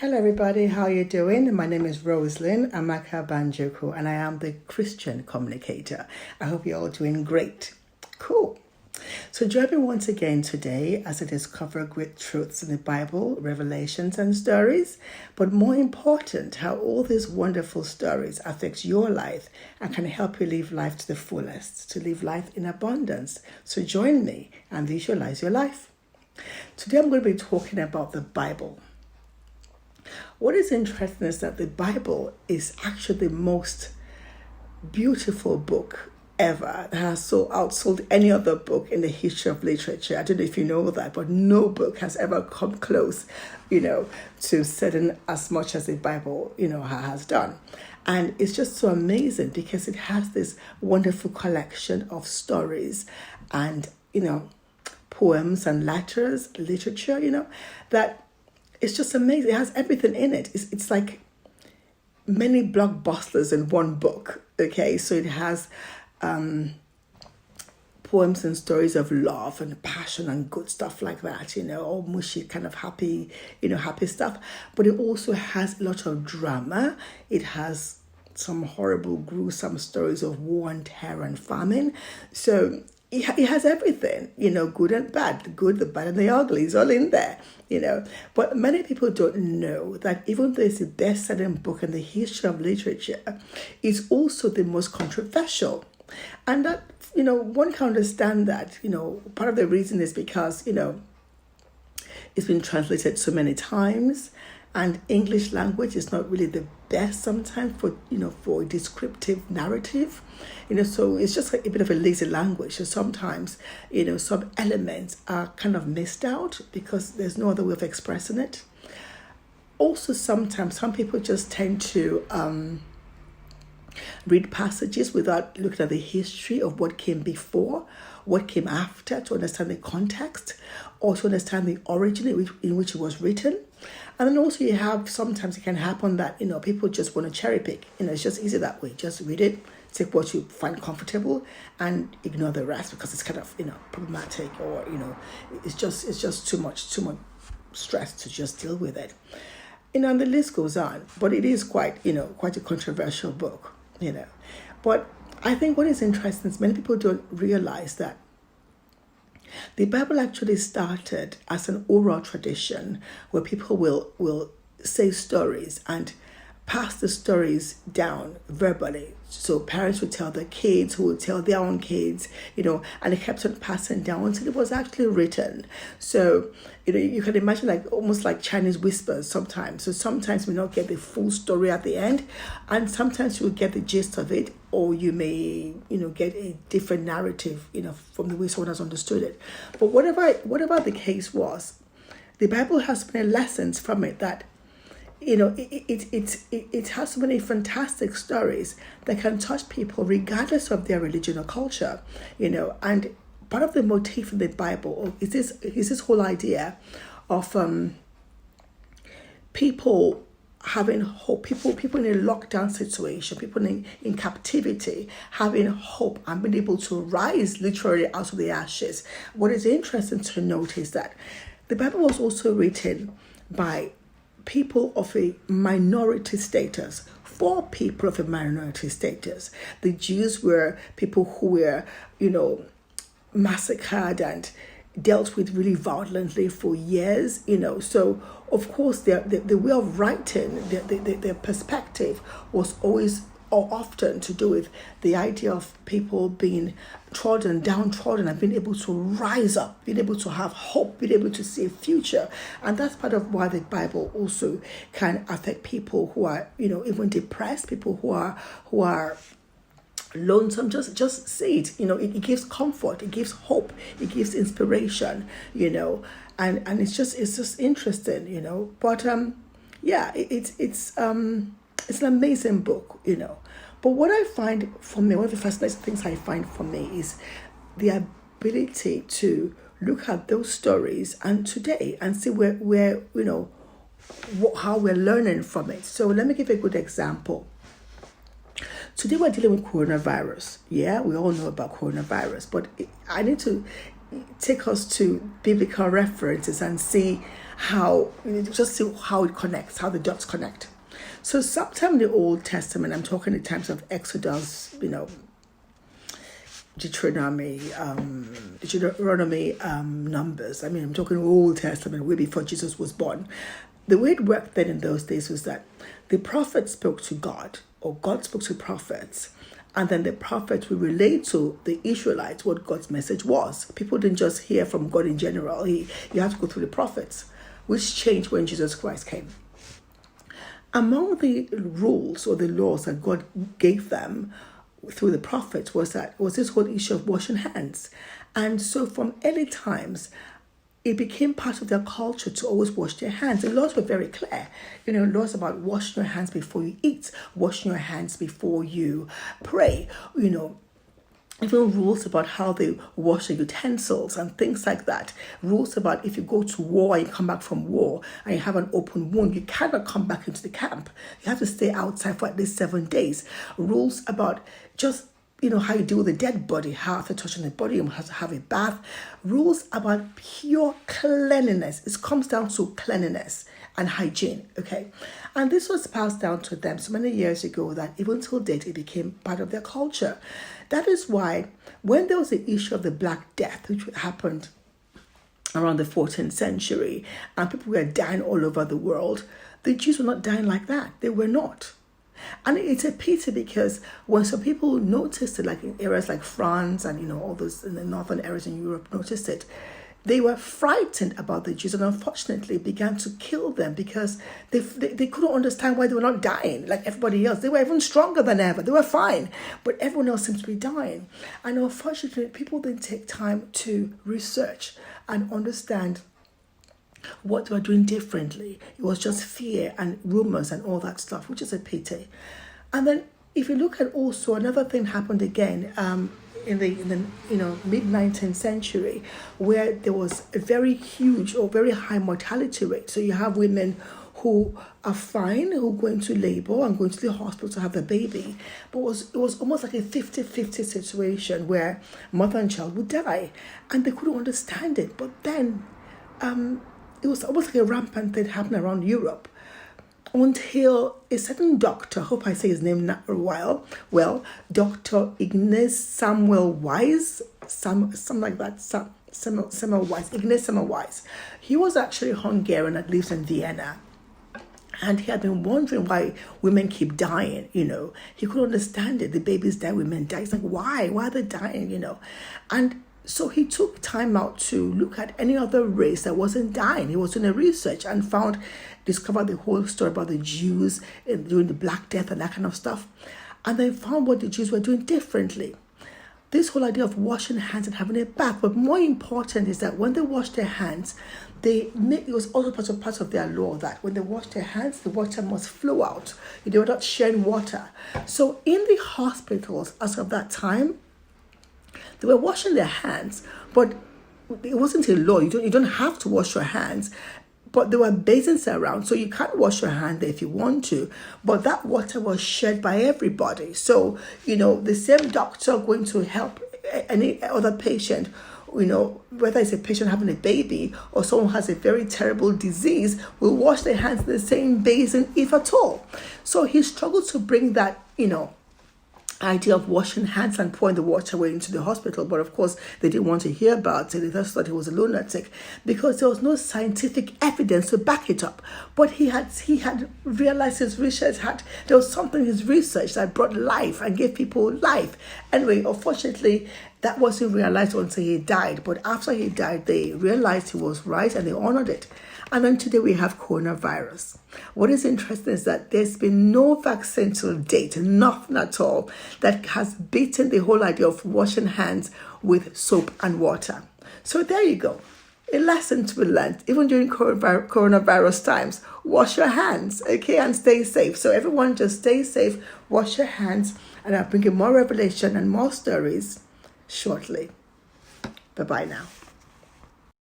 Hello everybody, how are you doing? My name is Roslyn Amaka Banjoko and I am the Christian Communicator. I hope you're all doing great. Cool. So join me once again today as I discover great truths in the Bible, revelations and stories, but more important, how all these wonderful stories affect your life and can help you live life to the fullest, to live life in abundance. So join me and visualize your life. Today I'm going to be talking about the Bible. What is interesting is that the Bible is actually the most beautiful book ever that has outsold any other book in the history of literature. I don't know if you know that, but no book has ever come close, to selling as much as the Bible, has done. And it's just so amazing because it has this wonderful collection of stories and, poems and letters, literature, that it's just amazing. It has everything in it. It's like many blockbusters in one book. Okay, so it has poems and stories of love and passion and good stuff like that. All mushy kind of happy, happy stuff. But it also has a lot of drama. It has some horrible, gruesome stories of war and terror and famine. So it has everything, good and bad, the good, the bad, and the ugly is all in there, But many people don't know that even though it's the best-selling book in the history of literature, it's also the most controversial. And that, one can understand that, part of the reason is because, it's been translated so many times. And English language is not really the best sometimes for descriptive narrative, so it's just like a bit of a lazy language. So sometimes, some elements are kind of missed out because there's no other way of expressing it. Also, sometimes some people just tend to read passages without looking at the history of what came before, what came after, to understand the context or to understand the origin in which it was written. And then also you have, sometimes it can happen that, people just want to cherry pick. It's just easy that way. Just read it, take what you find comfortable and ignore the rest because it's kind of, problematic or, it's just too much stress to just deal with it. And the list goes on, but it is quite a controversial book, But I think what is interesting is many people don't realize that the Bible actually started as an oral tradition where people will say stories and pass the stories down verbally. So parents would tell their kids, who would tell their own kids, and it kept on passing down until it was actually written. So, you can imagine almost like Chinese whispers sometimes. So sometimes we don't get the full story at the end, and sometimes you'll get the gist of it, or you may, get a different narrative, from the way someone has understood it. But whatever the case was, the Bible has many lessons from it that it has so many fantastic stories that can touch people regardless of their religion or culture, and part of the motif in the Bible is this whole idea of people having hope, people in a lockdown situation, people in captivity, having hope and being able to rise literally out of the ashes. What is interesting to note is that the Bible was also written by people of a minority status, for people of a minority status. The Jews were people who were, massacred and dealt with really violently for years, So, of course, the way of writing, their perspective was always or often to do with the idea of people being downtrodden and being able to rise up, being able to have hope, being able to see a future. And that's part of why the Bible also can affect people who are, even depressed, people who are lonesome. Just see it, it gives comfort, it gives hope, it gives inspiration, and it's just interesting, but it's an amazing book, But what I find for me, one of the fascinating things I find for me is the ability to look at those stories and today and see where how we're learning from it. So let me give a good example. Today we're dealing with coronavirus. Yeah, we all know about coronavirus, but I need to take us to biblical references and see just see how it connects, how the dots connect. So sometime in the Old Testament, I'm talking in times of Exodus, Deuteronomy, Numbers. I mean, I'm talking Old Testament, way before Jesus was born. The way it worked then in those days was that the prophet spoke to God, or God spoke to prophets, and then the prophets would relate to the Israelites what God's message was. People didn't just hear from God in general. You have to go through the prophets, which changed when Jesus Christ came. Among the rules or the laws that God gave them through the prophets was this whole issue of washing hands. And so from early times, it became part of their culture to always wash their hands. The laws were very clear. Laws about washing your hands before you eat, washing your hands before you pray, even rules about how they wash the utensils and things like that. Rules about if you go to war and you come back from war and you have an open wound, you cannot come back into the camp. You have to stay outside for at least 7 days. Rules about just how you deal with a dead body, how after touching the body you have to have a bath. Rules about pure cleanliness. It comes down to cleanliness and hygiene, okay? And this was passed down to them so many years ago that even till date it became part of their culture. That is why when there was the issue of the Black Death, which happened around the 14th century, and people were dying all over the world, the Jews were not dying like that. They were not. And it's a pity because when some people noticed it, like in areas like France and all those in the northern areas in Europe noticed it, they were frightened about the Jews and unfortunately began to kill them because they couldn't understand why they were not dying like everybody else. They were even stronger than ever. They were fine, but everyone else seems to be dying. And unfortunately, people didn't take time to research and understand what they were doing differently. It was just fear and rumors and all that stuff, which is a pity. And then if you look at also another thing happened again in the mid 19th century, where there was a very huge or very high mortality rate. So you have women who are fine, who go into labor and go into the hospital to have the baby. But it was almost like a 50-50 situation where mother and child would die. And they couldn't understand it. But then it was almost like a rampant thing happening around Europe until a certain doctor, I hope I say his name not well, Dr. Ignace Samuel Wise, something like that, Samuel Wise, Ignace Samuel Wise. He was actually Hungarian that lives in Vienna. And he had been wondering why women keep dying, He couldn't understand it. The babies die, women die. He's like, why? Why are they dying, And so he took time out to look at any other race that wasn't dying. He was doing a research and discovered the whole story about the Jews during the Black Death and that kind of stuff. And then found what the Jews were doing differently. This whole idea of washing hands and having a bath. But more important is that when they wash their hands, it was also part of their law that when they wash their hands, the water must flow out. They were not sharing water. So in the hospitals as of that time, they were washing their hands, but it wasn't a law. You don't have to wash your hands, but there were basins around, so you can't wash your hand there if you want to. But that water was shared by everybody. So the same doctor going to help any other patient, whether it's a patient having a baby or someone who has a very terrible disease, will wash their hands in the same basin if at all. So he struggled to bring that idea of washing hands and pouring the water away into the hospital, but of course they didn't want to hear about it. They just thought he was a lunatic because there was no scientific evidence to back it up. But he had realized his research there was something in his research that brought life and gave people life. Anyway, unfortunately, that wasn't realized until he died. But after he died, they realized he was right and they honored it. And then today we have coronavirus. What is interesting is that there's been no vaccine to date, nothing at all, that has beaten the whole idea of washing hands with soap and water. So there you go. A lesson to be learned, even during coronavirus times. Wash your hands, okay, and stay safe. So everyone just stay safe, wash your hands, and I'll bring you more revelation and more stories shortly. Bye-bye now.